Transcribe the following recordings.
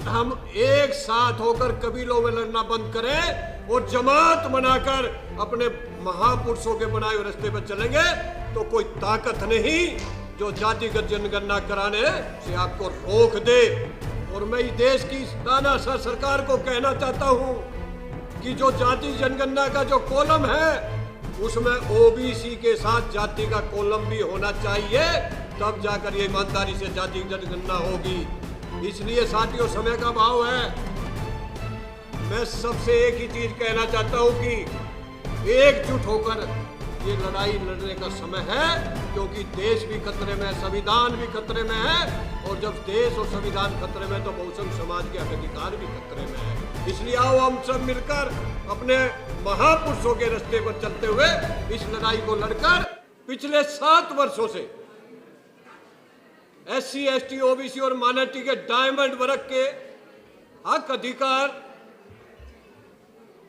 हम एक साथ होकर कबीलों में लड़ना बंद करें और जमात बनाकर अपने महापुरुषों के बनाए हुए रास्ते पर चलेंगे तो कोई ताकत नहीं जो जातिगत जनगणना कराने से आपको रोक दे। और मैं इस देश की तानाशाह सरकार को कहना चाहता हूं कि जो जाति जनगणना का जो कॉलम है उसमें ओबीसी के साथ जाति का कॉलम भी होना चाहिए, तब जाकर ये ईमानदारी से जाति जनगणना होगी। इसलिए साथियों, समय का अभाव है। मैं सबसे एक ही चीज कहना चाहता हूं कि एकजुट होकर ये लड़ाई लड़ने का समय है, क्योंकि देश भी खतरे में है, संविधान भी खतरे में है, और जब देश और संविधान खतरे में तो बहुसंख्य समाज के अधिकार भी खतरे में है। इसलिए आओ हम सब मिलकर अपने महापुरुषों के रास्ते पर चलते हुए इस लड़ाई को लड़कर पिछले 7 वर्षों से SC, ST, OBC और माइनॉरिटी के डायमंड वर्ग के हक, अधिकार,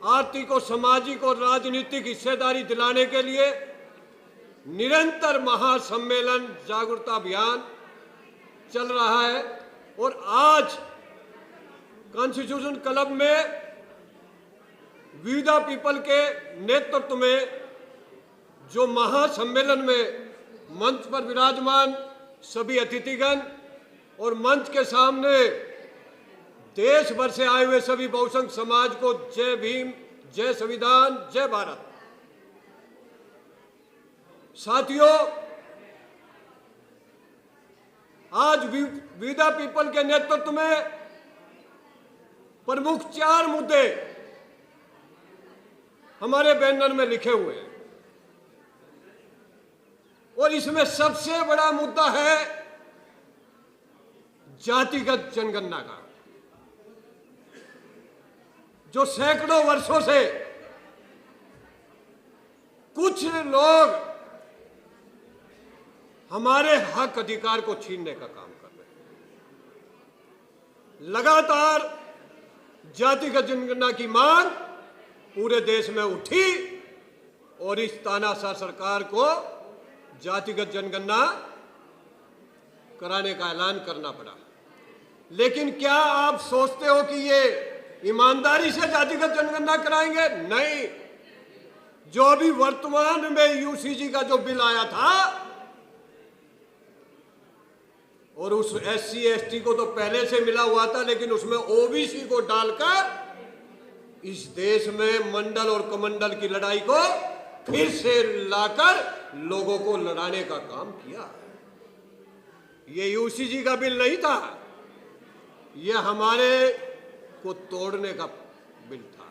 आर्थिक और सामाजिक और राजनीतिक हिस्सेदारी दिलाने के लिए निरंतर महासम्मेलन जागरूकता अभियान चल रहा है। और आज कॉन्स्टिट्यूशन क्लब में विविधा पीपल के नेतृत्व में जो महासम्मेलन में मंच पर विराजमान सभी अतिथिगण और मंच के सामने देश भर से आए हुए सभी बहुसंख्य समाज को जय भीम, जय संविधान, जय भारत। साथियों, आज विविधा पीपल के नेतृत्व में प्रमुख 4 मुद्दे हमारे बैनर में लिखे हुए हैं, और इसमें सबसे बड़ा मुद्दा है जातिगत जनगणना का, जो सैकड़ों वर्षों से कुछ लोग हमारे हक अधिकार को छीनने का काम कर रहे हैं। लगातार जातिगत जनगणना की मांग पूरे देश में उठी और इस तानाशाह सरकार को जातिगत जनगणना कराने का ऐलान करना पड़ा। लेकिन क्या आप सोचते हो कि ये ईमानदारी से जातिगत जनगणना कराएंगे? नहीं। जो अभी वर्तमान में यूसीजी का जो बिल आया था, और उस SC, ST को तो पहले से मिला हुआ था, लेकिन उसमें OBC को डालकर इस देश में मंडल और कमंडल की लड़ाई को फिर से लाकर लोगों को लड़ाने का काम किया। ये यूसीजी का बिल नहीं था, ये हमारे को तोड़ने का बिल था।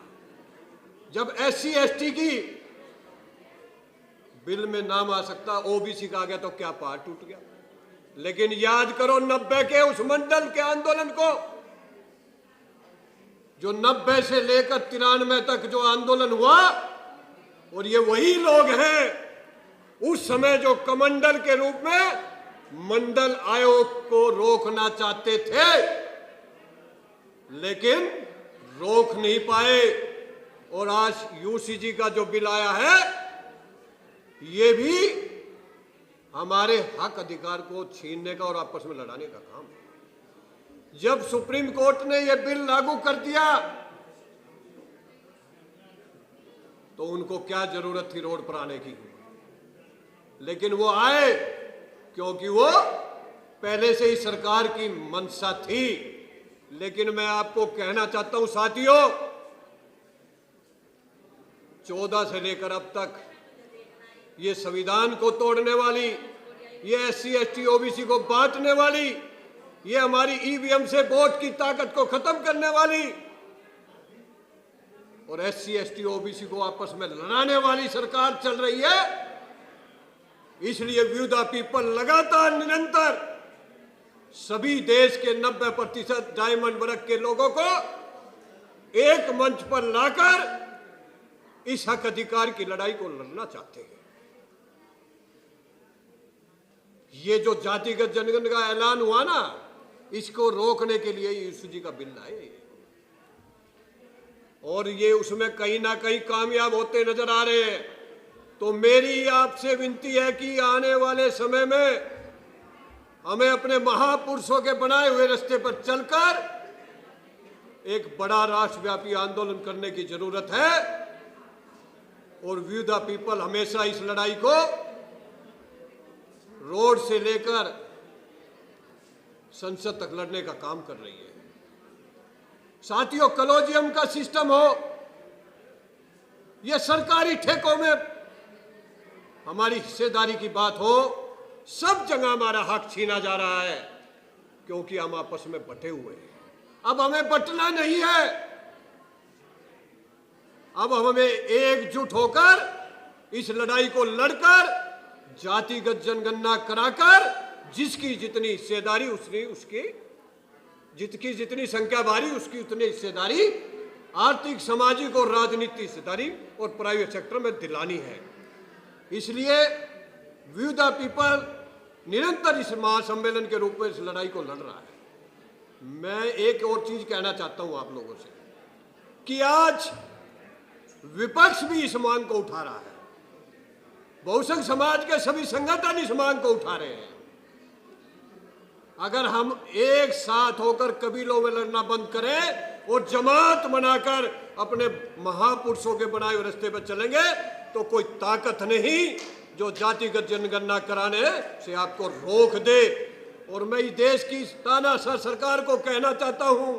जब SC, ST की बिल में नाम आ सकता, OBC का आ गया तो क्या पहाड़ टूट गया। लेकिन याद करो 90 के उस मंडल के आंदोलन को, जो 90 से लेकर 93 तक जो आंदोलन हुआ, और ये वही लोग हैं उस समय जो कमंडल के रूप में मंडल आयोग को रोकना चाहते थे, लेकिन रोक नहीं पाए। और आज यूसीजी का जो बिल आया है, ये भी हमारे हक अधिकार को छीनने का और आपस में लड़ाने का काम है। जब सुप्रीम कोर्ट ने यह बिल लागू कर दिया तो उनको क्या जरूरत थी रोड पर आने की, लेकिन वो आए क्योंकि वो पहले से ही सरकार की मंशा थी। लेकिन मैं आपको कहना चाहता हूं साथियों, 14 से लेकर अब तक ये संविधान को तोड़ने वाली, ये SC, ST, OBC को बांटने वाली, ये हमारी EVM से वोट की ताकत को खत्म करने वाली और SC, ST, OBC को आपस में लड़ाने वाली सरकार चल रही है। इसलिए विविधा पीपल लगातार निरंतर सभी देश के 90% डायमंड वर्ग के लोगों को एक मंच पर लाकर इस हक अधिकार की लड़ाई को लड़ना चाहते हैं। ये जो जातिगत जनगणना का ऐलान हुआ ना, इसको रोकने के लिए यूसीजी का बिल आए, और ये उसमें कहीं ना कहीं कामयाब होते नजर आ रहे हैं। तो मेरी आपसे विनती है कि आने वाले समय में हमें अपने महापुरुषों के बनाए हुए रास्ते पर चलकर एक बड़ा राष्ट्रव्यापी आंदोलन करने की जरूरत है और वी द पीपल हमेशा इस लड़ाई को रोड से लेकर संसद तक लड़ने का काम कर रही है। साथियों, कॉलोजियम का सिस्टम हो, यह सरकारी ठेकों में हमारी हिस्सेदारी की बात हो, सब जगह हमारा हक छीना जा रहा है क्योंकि हम आपस में बंटे हुए हैं। अब हमें बंटना नहीं है, अब हमें एकजुट होकर इस लड़ाई को लड़कर जातिगत जनगणना कराकर जिसकी जितनी हिस्सेदारी उसकी जितनी संख्या भारी उसकी उतनी हिस्सेदारी आर्थिक, सामाजिक और राजनीतिक हिस्सेदारी और प्राइवेट सेक्टर में दिलानी है। इसलिए वी द पीपल निरंतर इस महासम्मेलन के रूप में इस लड़ाई को लड़ रहा है। मैं एक और चीज कहना चाहता हूं आप लोगों से कि आज विपक्ष भी इस मांग को उठा रहा है, बहुसंख्य समाज के सभी संगठन इस मांग को उठा रहे हैं। अगर हम एक साथ होकर कबीलों में लड़ना बंद करें और जमात बनाकर अपने महापुरुषों के बनाए हुए रास्ते पर चलेंगे तो कोई ताकत नहीं जो जातिगत जनगणना कराने से आपको रोक दे। और मैं इस देश की तानाशाह सरकार को कहना चाहता हूं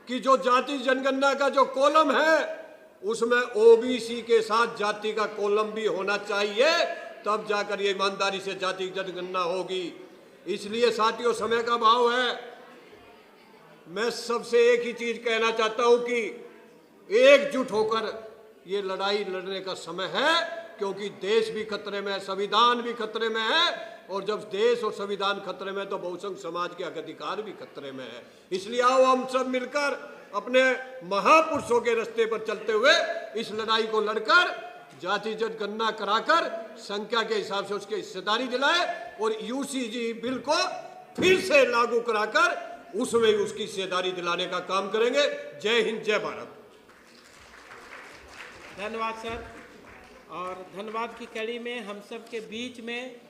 कि जो जाति जनगणना का जो कॉलम है उसमें ओबीसी के साथ जाति का कॉलम भी होना चाहिए, तब जाकर ये ईमानदारी से जाति जनगणना होगी। इसलिए साथियों, समय का अभाव है, मैं सबसे एक ही चीज कहना चाहता हूं कि एकजुट होकर ये लड़ाई लड़ने का समय है, क्योंकि देश भी खतरे में है, संविधान भी खतरे में है, और जब देश और संविधान खतरे में तो बहुसंख्य समाज के हक अधिकार भी खतरे में है। इसलिए आओ हम सब मिलकर अपने महापुरुषों के रास्ते पर चलते हुए इस लड़ाई को लड़कर जाति जनगणना कराकर संख्या के हिसाब से उसकी हिस्सेदारी दिलाए और यूसीजी बिल को फिर से लागू कराकर उसमें उसकी हिस्सेदारी दिलाने का काम करेंगे। जय हिंद, जय भारत। धन्यवाद सर। और धन्यवाद की कड़ी में हम सब के बीच में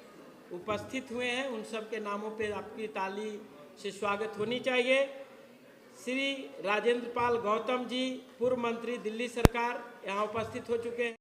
उपस्थित हुए हैं, उन सब के नामों पे आपकी ताली से स्वागत होनी चाहिए। श्री राजेंद्र पाल गौतम जी, पूर्व मंत्री दिल्ली सरकार, यहाँ उपस्थित हो चुके हैं।